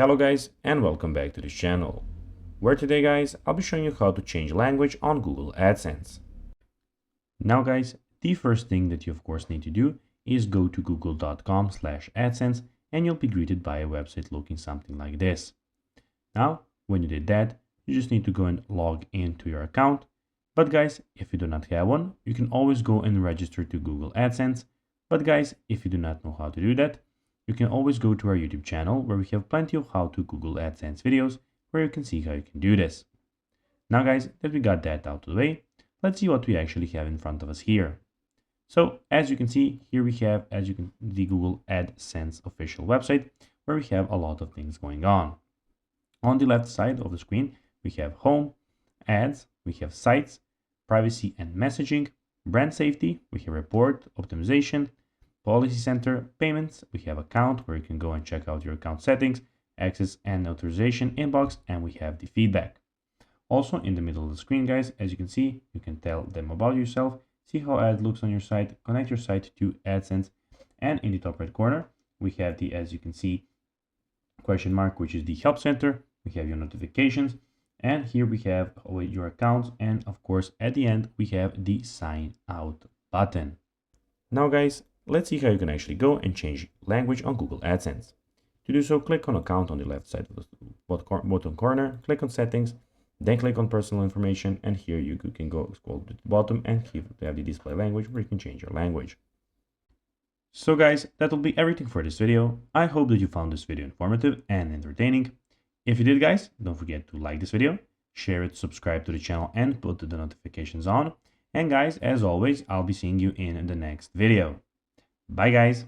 Hello guys and welcome back to this channel, where today guys I'll be showing you how to change language on Google AdSense. Now guys, the first thing that you of course need to do is go to google.com/AdSense and you'll be greeted by a website looking something like this. Now when you did that, you just need to go and log into your account. But guys, if you do not have one, you can always go and register to Google AdSense. But guys, if you do not know how to do that, you can always go to our YouTube channel where we have plenty of how to Google AdSense videos where you can see how you can do this. Now guys, that we got that out of the way, let's see what we actually have in front of us here. So as you can see, here we have the Google AdSense official website where we have a lot of things going on. On the left side of the screen, we have home, ads, we have sites, privacy and messaging, brand safety, we have report, optimization, policy center, payments, we have account where you can go and check out your account settings, access and authorization inbox, and we have the feedback. Also in the middle of the screen guys, as you can see, you can tell them about yourself, see how ad looks on your site, connect your site to AdSense, and in the top right corner, we have the, as you can see, question mark, which is the help center, we have your notifications, and here we have your accounts, and of course at the end we have the sign out button. Now guys, let's see how you can actually go and change language on Google AdSense. To do so, click on account on the left side of the bottom corner, click on settings, then click on personal information, and here you can go scroll to the bottom and here you have the display language where you can change your language. So guys, that will be everything for this video. I hope that you found this video informative and entertaining. If you did guys, don't forget to like this video, share it, subscribe to the channel, and put the notifications on. And guys, as always, I'll be seeing you in the next video. Bye guys.